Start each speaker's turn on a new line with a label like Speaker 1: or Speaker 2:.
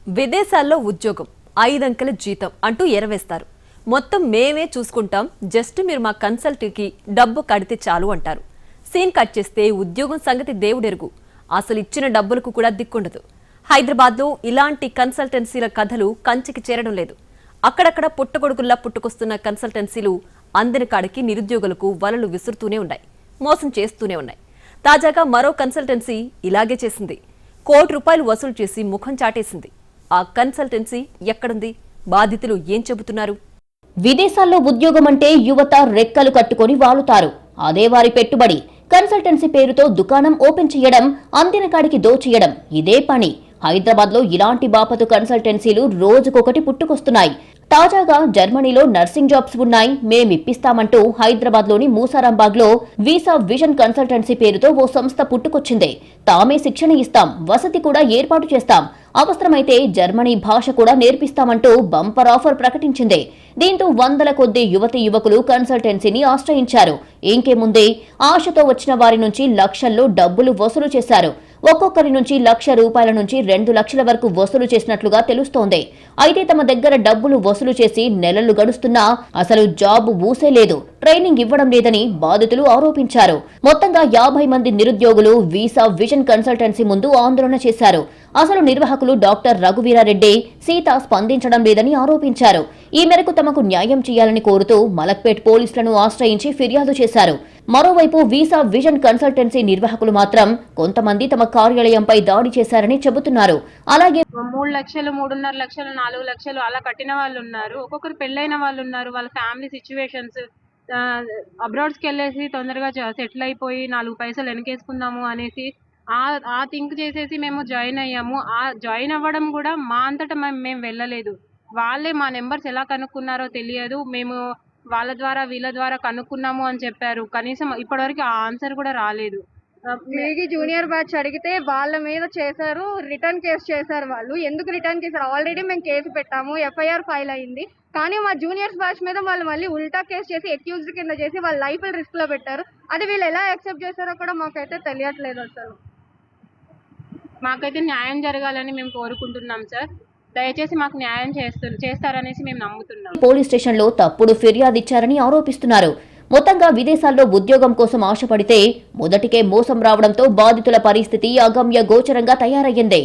Speaker 1: విదేశాల్లో ఉద్యోగం 5 అంకెల జీతం అంటూ ఎరవేస్తారు. మొత్తం మేమే చూసుకుంటాం, జస్ట్ మీరు మా కన్సల్ట్కి డబ్బు కడితే చాలు అంటారు. సీన్ కట్ చేస్తే ఉద్యోగం సంగతి దేవుడెరుగు. అసలు ఇచ్చిన డబ్బులకు కూడా దిక్కుండదు. హైదరాబాద్లో ఇలాంటి కన్సల్టెన్సీల కథలు కంచికి చేరడం లేదు. అక్కడక్కడ పుట్టగొడుగుల్లా పుట్టుకొస్తున్న కన్సల్టెన్సీలు అందిన కాడికి నిరుద్యోగులకు వలలు విసురుతూనే ఉన్నాయి, మోసం చేస్తూనే ఉన్నాయి. తాజాగా మరో కన్సల్టెన్సీ ఇలాగే చేసింది. ₹1 వసూలు చేసి ముఖం చాటేసింది. ఆ కన్సల్టెన్సీ ఎక్కడుంది? బాధితులు ఏం చెబుతున్నారు?
Speaker 2: విదేశాల్లో ఉద్యోగం అంటే యువత రెక్కలు కట్టుకొని వాలుతారు. అదే వారి పెట్టుబడి. కన్సల్టెన్సీ పేరుతో దుకాణం ఓపెన్ చేయడం, అందిన కాడికి దోచేయడం ఇదే పని. హైదరాబాద్లో ఇలాంటి బాపతు కన్సల్టెన్సీలు రోజుకొకటి పుట్టుకొస్తున్నాయి. తాజాగా జర్మనీలో నర్సింగ్ జాబ్స్ ఉన్నాయి, మేమిప్పిస్తామంటూ హైదరాబాద్లోని మూసారాంబాగ్లో వీసా విజన్ కన్సల్టెన్సీ పేరుతో ఓ సంస్థ పుట్టుకొచ్చింది. తామే శిక్షణ ఇస్తాం, వసతి కూడా ఏర్పాటు చేస్తాం, అవసరమైతే జర్మనీ భాష కూడా నేర్పిస్తామంటూ బంపర్ ఆఫర్ ప్రకటించింది. దీంతో వందల కొద్దీ యువతీ యువకులు కన్సల్టెన్సీని ఆశ్రయించారు. ఇంకేముందే, ఆశతో వచ్చిన వారి నుంచి లక్షల్లో డబ్బులు వసూలు చేశారు. ఒక్కొక్కరి నుంచి ₹1,00,000 నుంచి 2 లక్షల వరకు వసూలు చేసినట్లుగా తెలుస్తోంది. అయితే తమ దగ్గర డబ్బులు వసూలు చేసి నెలలు గడుస్తున్నా అసలు జాబ్ ఊసే లేదు, ట్రైనింగ్ ఇవ్వడం లేదని బాధితులు ఆరోపించారు. మొత్తంగా 50 మంది నిరుద్యోగులు వీసా విజన్ కన్సల్టెన్సీ ముందు ఆందోళన చేశారు. అసలు నిర్వాహకులు డాక్టర్ రఘువీరారెడ్డి, సీత స్పందించడం లేదని ఆరోపించారు. ఈ మేరకు తమకు న్యాయం చేయాలని కోరుతూ మలక్పేట్ పోలీసులను ఆశ్రయించి ఫిర్యాదు చేశారు. మరోవైపు వీసా విజన్ కన్సల్టెన్సీ నిర్వాహకులు మాత్రం కొంతమంది తమ కార్యాలయంపై దాడి చేశారని చెబుతున్నారు. అలాగే
Speaker 3: 3 లక్షలు, 3.5 లక్షలు, 4 లక్షలు అలా కట్టిన వాళ్ళు ఉన్నారు. ఒక్కొక్కరు పెళ్ళైన వాళ్ళు ఉన్నారు. వాళ్ళ ఫ్యామిలీ సిచ్యువేషన్స్, అబ్రాడ్స్కి వెళ్ళేసి తొందరగా సెటిల్ అయిపోయి 4 పైసలు వెనకేసుకుందాము అనేసి ఆ థింక్ చేసేసి మేము జాయిన్ అయ్యాము. ఆ జాయిన్ అవ్వడం కూడా మా అంతటా మేము వెళ్ళలేదు. వాళ్ళే మా నెంబర్స్ ఎలా కనుక్కున్నారో తెలియదు. మేము వాళ్ళ ద్వారా వీళ్ళ ద్వారా కనుక్కున్నాము అని చెప్పారు. కనీసం ఇప్పటివరకు ఆ ఆన్సర్ కూడా రాలేదు.
Speaker 4: మేఘీ జూనియర్ బ్యాచ్ అడిగితే వాళ్ళ మీద చేశారు, రిటర్న్ కేసు చేశారు. వాళ్ళు ఎందుకు రిటర్న్ చేశారు? ఆల్రెడీ మేము కేసు పెట్టాము, ఎఫ్ఐఆర్ ఫైల్ అయింది. కానీ మా జూనియర్స్ బ్యాచ్ మీద వాళ్ళు మళ్ళీ ఉల్టా కేసు చేసి అక్యూజ్డ్ కింద చేసి వాళ్ళ లైఫ్ రిస్క్ లో పెట్టారు. అది వీళ్ళు ఎలా యాక్సెప్ట్ చేశారో కూడా మాకైతే తెలియట్లేదు. అసలు
Speaker 3: మాకైతే న్యాయం జరగాలని మేము కోరుకుంటున్నాం సార్. దయచేసి మాకు న్యాయం చేస్తారనేసి మేము నమ్ముతున్నాం.
Speaker 2: పోలీస్ స్టేషన్లో తప్పుడు ఫిర్యాదు ఇచ్చారని ఆరోపిస్తున్నారు. మొత్తంగా విదేశాల్లో ఉద్యోగం కోసం ఆశపడితే మొదటికే మోసం రావడంతో బాధితుల పరిస్థితి అగమ్య గోచరంగా తయారయ్యింది.